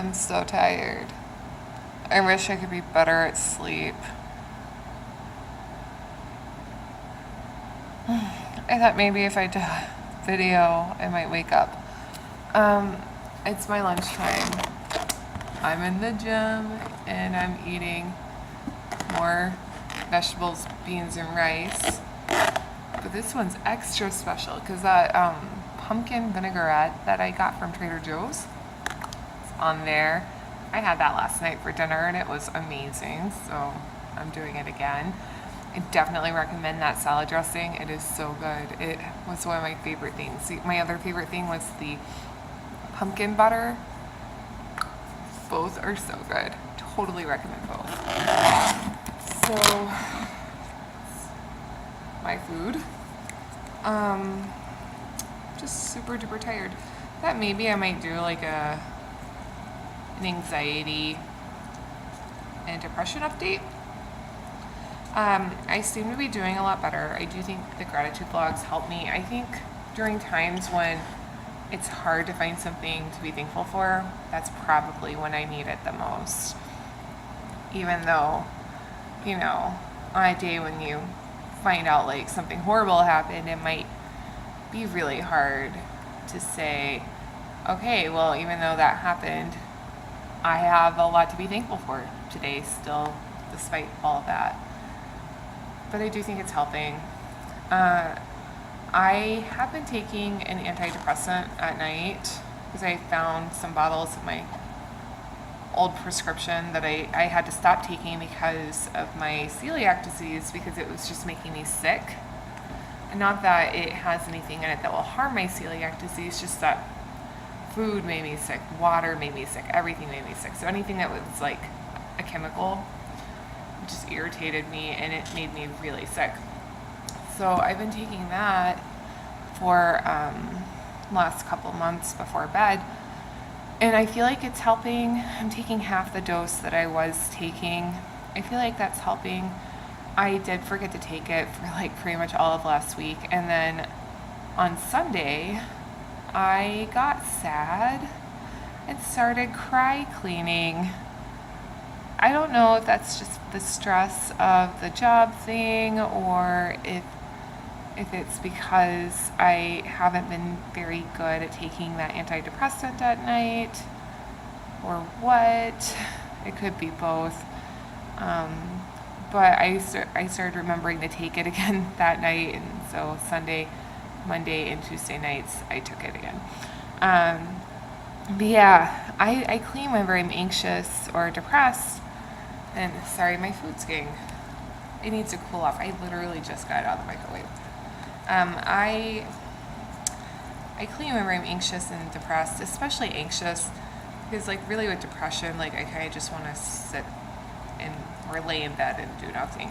I'm so tired. I wish I could be better at sleep. I thought maybe if I did a video, I might wake up. It's my lunchtime. I'm in the gym and I'm eating more vegetables, beans, and rice. But this one's extra special because that pumpkin vinaigrette that I got from Trader Joe's is on there. I had that last night for dinner and it was amazing, so I'm doing it again. I definitely recommend that salad dressing. It is so good. It was one of my favorite things. See, my other favorite thing was the pumpkin butter. Both are so good. Totally recommend both. So, my food. Just super duper tired. Thought maybe I might do like an anxiety and depression update. I seem to be doing a lot better. I do think the gratitude vlogs help me. I think during times when it's hard to find something to be thankful for, that's probably when I need it the most. Even though, you know, on a day when you find out like something horrible happened, it might be really hard to say, okay, well, even though that happened, I have a lot to be thankful for today still, despite all of that. But I do think it's helping. I have been taking an antidepressant at night because I found some bottles of my old prescription that I had to stop taking because of my celiac disease, because it was just making me sick. And not that it has anything in it that will harm my celiac disease, just that food made me sick, water made me sick, everything made me sick. So anything that was like a chemical just irritated me and it made me really sick. So I've been taking that for last couple months before bed, and I feel like it's helping. I'm taking half the dose that I was taking. I feel like that's helping. I did forget to take it for like pretty much all of last week, and then on Sunday I got sad and started cry cleaning. I don't know if that's just the stress of the job thing or if it's because I haven't been very good at taking that antidepressant at night or what. It could be both. But I started remembering to take it again that night, and so Sunday, Monday, and Tuesday nights I took it again. But yeah, I clean whenever I'm anxious or depressed. And sorry, my food's getting, it needs to cool off. I literally just got it out of the microwave. I clean whenever I'm anxious and depressed, especially anxious, because like really with depression, like I kind of just want to sit and or lay in bed and do nothing.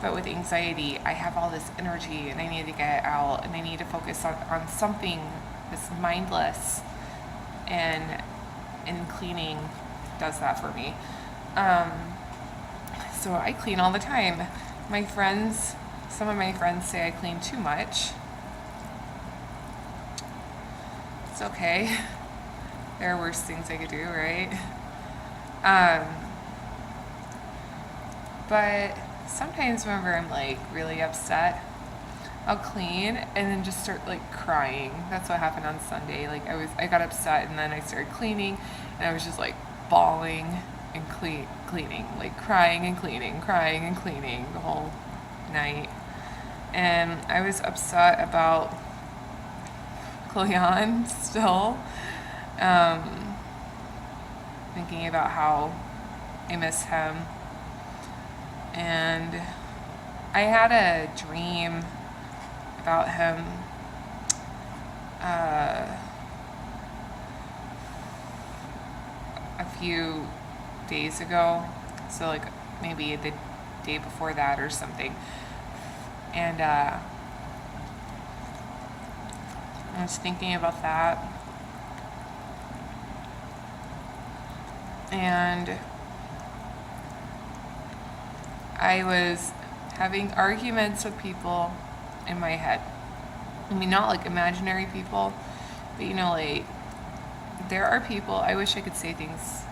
But with anxiety, I have all this energy and I need to get it out and I need to focus on something that's mindless, and cleaning does that for me. So I clean all the time. Some of my friends say I clean too much. It's okay. There are worse things I could do, right? But sometimes whenever I'm like really upset, I'll clean and then just start like crying. That's what happened on Sunday. Like I got upset and then I started cleaning and I was just like bawling and cleaning, like crying and cleaning the whole night. And I was upset about Cleon still, thinking about how I miss him. And I had a dream about him a few days ago, so like maybe the day before that or something, and I was thinking about that, and I was having arguments with people in my head. I mean, not like imaginary people, but you know, like there are people, I wish I could say things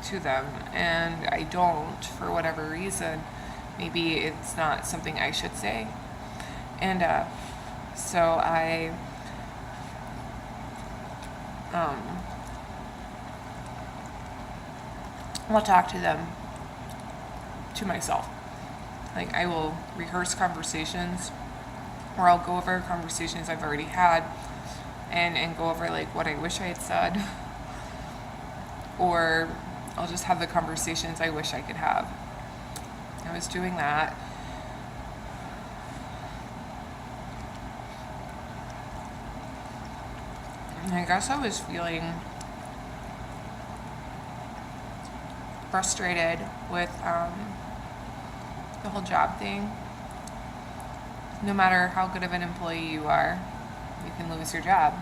to them, and I don't for whatever reason. Maybe it's not something I should say. And so I will talk to them to myself. Like, I will rehearse conversations, or I'll go over conversations I've already had and go over like what I wish I had said, or I'll just have the conversations I wish I could have. I was doing that. And I guess I was feeling frustrated with the whole job thing. No matter how good of an employee you are, you can lose your job.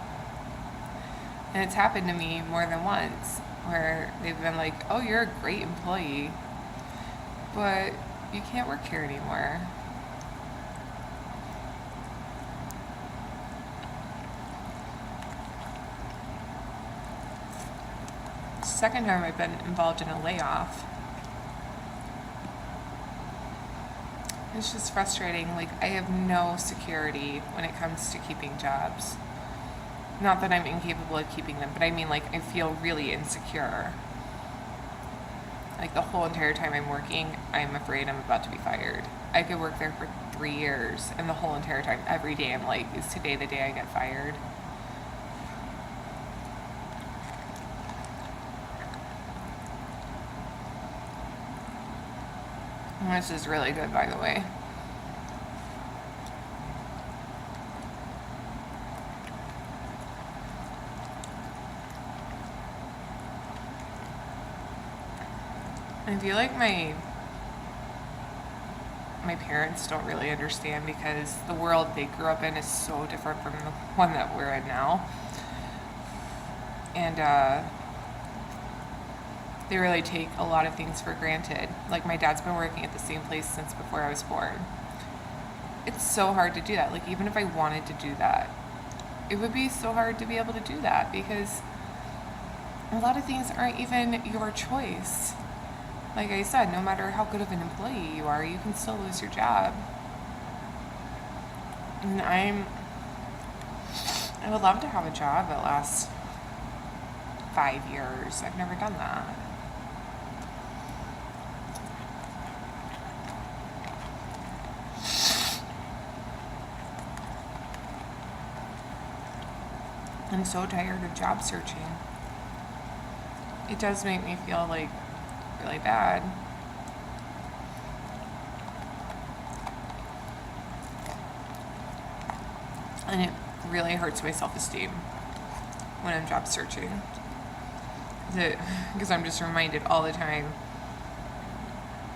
And it's happened to me more than once where they've been like, oh, you're a great employee, but you can't work here anymore. Second time I've been involved in a layoff. It's just frustrating. Like, I have no security when it comes to keeping jobs. Not that I'm incapable of keeping them, but I mean, like, I feel really insecure. Like, the whole entire time I'm working, I'm afraid I'm about to be fired. I could work there for 3 years, and the whole entire time, every day, I'm like, is today the day I get fired? And this is really good, by the way. I feel like my parents don't really understand because the world they grew up in is so different from the one that we're in now. And they really take a lot of things for granted. Like, my dad's been working at the same place since before I was born. It's so hard to do that. Like, even if I wanted to do that, it would be so hard to be able to do that because a lot of things aren't even your choice. Like I said, no matter how good of an employee you are, you can still lose your job. And I would love to have a job that lasts 5 years. I've never done that. I'm so tired of job searching. It does make me feel like really bad. And it really hurts my self-esteem when I'm job searching. Because I'm just reminded all the time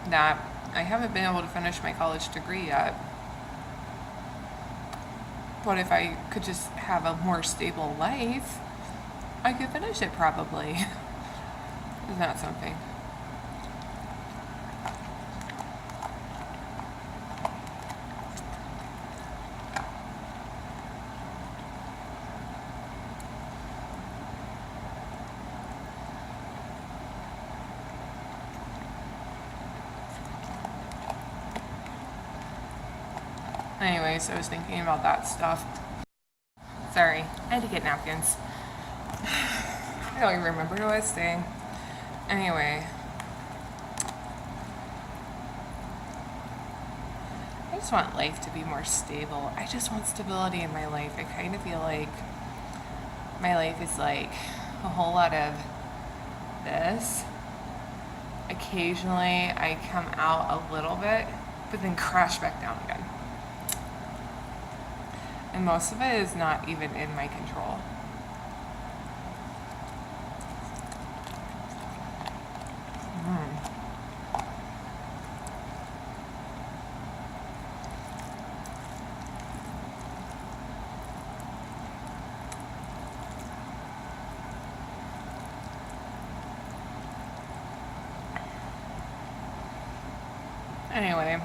that I haven't been able to finish my college degree yet. But if I could just have a more stable life, I could finish it probably. Isn't that something? Anyways, I was thinking about that stuff. Sorry, I had to get napkins. I don't even remember what I was saying. Anyway, I just want life to be more stable. I just want stability in my life. I kind of feel like my life is like a whole lot of this. Occasionally, I come out a little bit, but then crash back down again. And most of it is not even in my control. Anyway,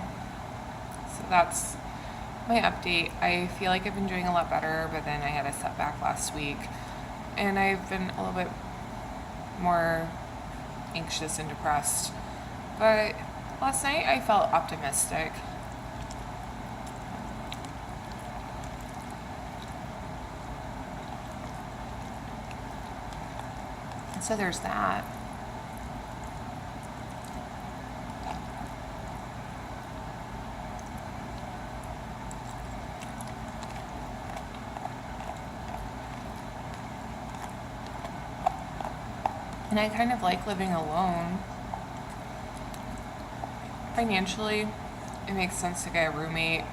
so that's my update. I feel like I've been doing a lot better, but then I had a setback last week, and I've been a little bit more anxious and depressed. But last night I felt optimistic. So there's that. And I kind of like living alone. Financially, it makes sense to get a roommate,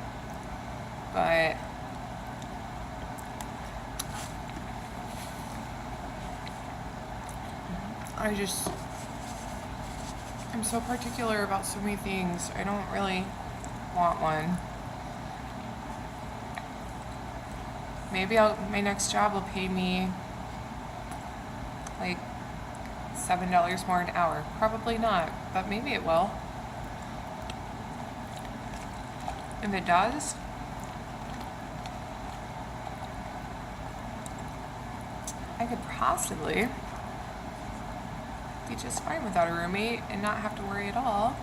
but I'm so particular about so many things. I don't really want one. Maybe my next job will pay me like $7 more an hour. Probably not, but maybe it will. If it does, I could possibly be just fine without a roommate and not have to worry at all.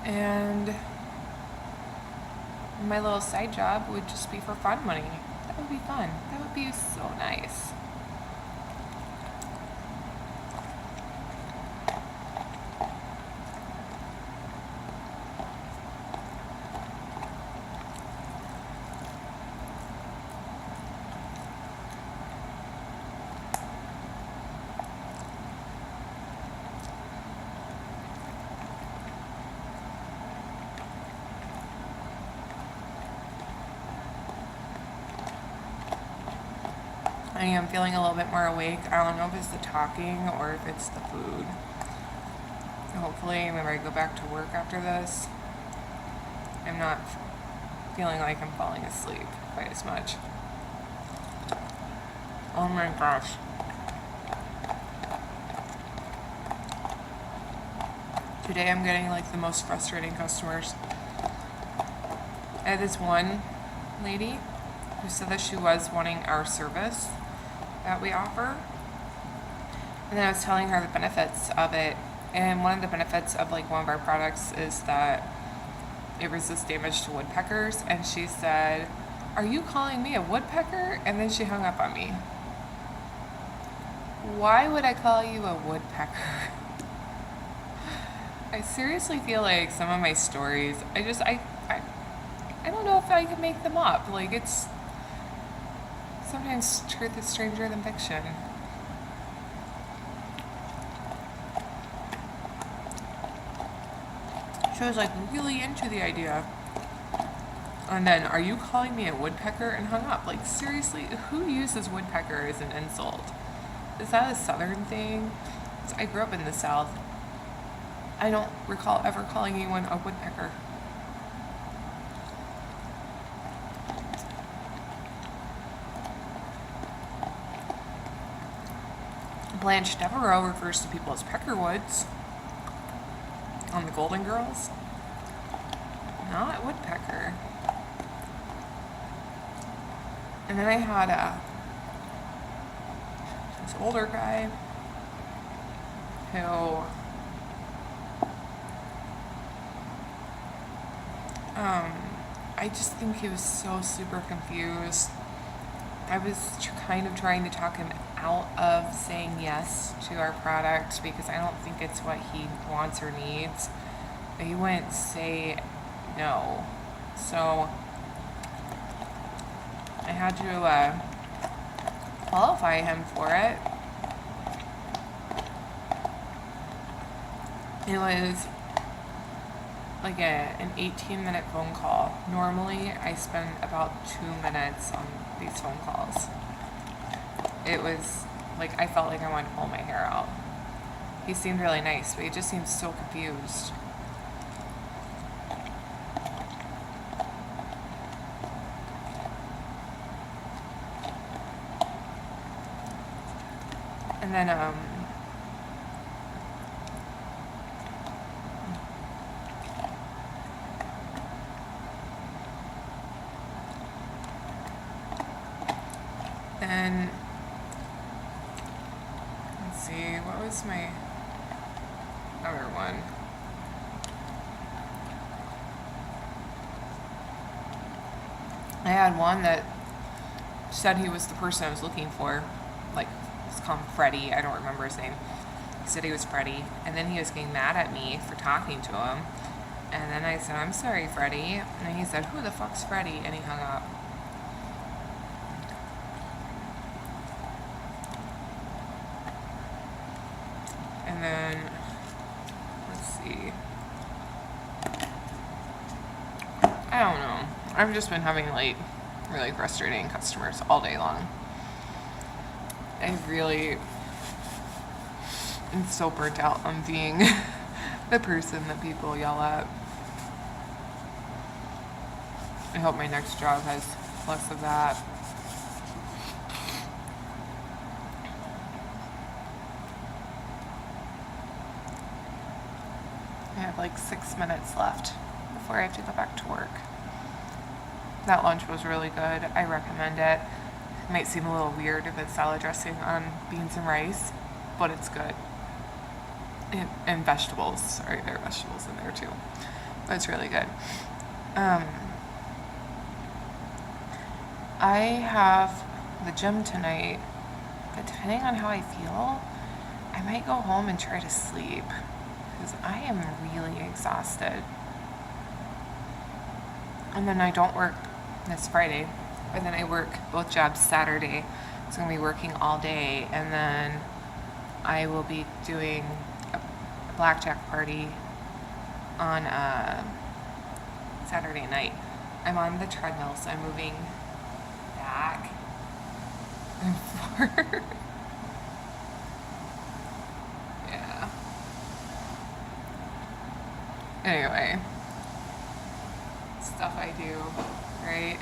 And my little side job would just be for fun money. That would be fun. That would be so nice. I am feeling a little bit more awake. I don't know if it's the talking or if it's the food. Hopefully, whenever I go back to work after this, I'm not feeling like I'm falling asleep quite as much. Oh my gosh. Today I'm getting like the most frustrating customers. I had this one lady who said that she was wanting our service that we offer. And then I was telling her the benefits of it. And one of the benefits of like one of our products is that it resists damage to woodpeckers. And she said, "Are you calling me a woodpecker?" And then she hung up on me. Why would I call you a woodpecker? I seriously feel like some of my stories, I don't know if I can make them up. Like it's, sometimes truth is stranger than fiction. She was like really into the idea. And then, "Are you calling me a woodpecker?" and hung up. Like seriously, who uses woodpecker as an insult? Is that a southern thing? I grew up in the South. I don't recall ever calling anyone a woodpecker. Blanche Devereaux refers to people as peckerwoods on the Golden Girls. Not woodpecker. And then I had this older guy who I just think he was so super confused. I was kind of trying to talk him out of saying yes to our product because I don't think it's what he wants or needs. But he wouldn't say no. So I had to qualify him for it. It was like an 18-minute phone call. Normally, I spend about 2 minutes on these phone calls. It was like, I felt like I wanted to pull my hair out. He seemed really nice, but he just seemed so confused. And then, see, what was my other one? I had one that said he was the person I was looking for. Like, let's call him Freddie. I don't remember his name. He said he was Freddie. And then he was getting mad at me for talking to him. And then I said, I'm sorry, Freddie. And he said, who the fuck's Freddie? And he hung up. And then, let's see. I don't know. I've just been having like really frustrating customers all day long. I really am so burnt out on being the person that people yell at. I hope my next job has less of that. I have like 6 minutes left before I have to go back to work. That lunch was really good. I recommend it. It might seem a little weird if it's salad dressing on beans and rice, but it's good. And vegetables. Sorry, there are vegetables in there too. But it's really good. I have the gym tonight, but depending on how I feel, I might go home and try to sleep because I am really exhausted. And then I don't work this Friday, but then I work both jobs Saturday. So I'm going to be working all day, and then I will be doing a blackjack party on Saturday night. I'm on the treadmill, so I'm moving back and forth. Yeah. Anyway, stuff I do, right?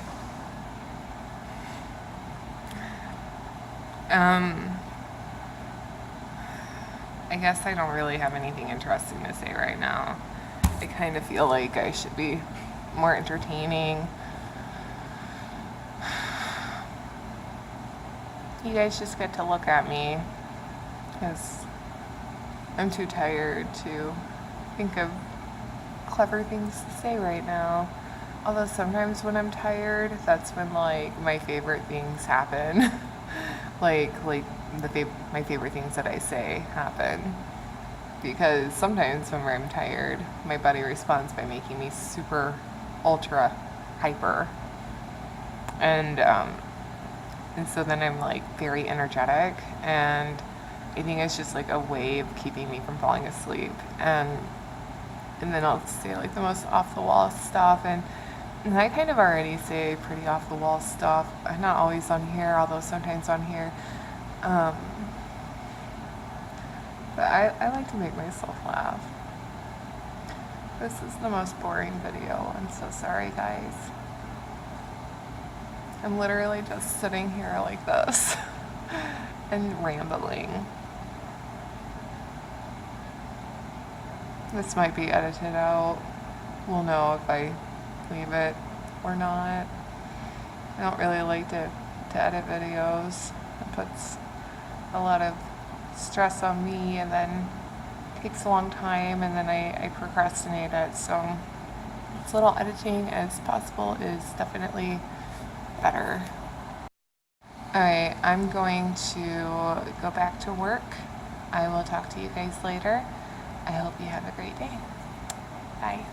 I guess I don't really have anything interesting to say right now. I kind of feel like I should be more entertaining. You guys just get to look at me because I'm too tired to think of clever things to say right now. Although sometimes when I'm tired, that's when like my favorite things happen. like my favorite things that I say happen. Because sometimes when I'm tired, my body responds by making me super ultra hyper. And so then I'm like very energetic, and I think it's just like a way of keeping me from falling asleep. And then I'll say like the most off the wall stuff, and I kind of already say pretty off the wall stuff. I'm not always on here, although sometimes on here. But I like to make myself laugh. This is the most boring video. I'm so sorry, guys. I'm literally just sitting here like this and rambling. This might be edited out. We'll know if I leave it or not. I don't really like to edit videos. It puts a lot of stress on me, and then takes a long time, and then I procrastinate it. So as little editing as possible is definitely better. Alright, I'm going to go back to work. I will talk to you guys later. I hope you have a great day. Bye.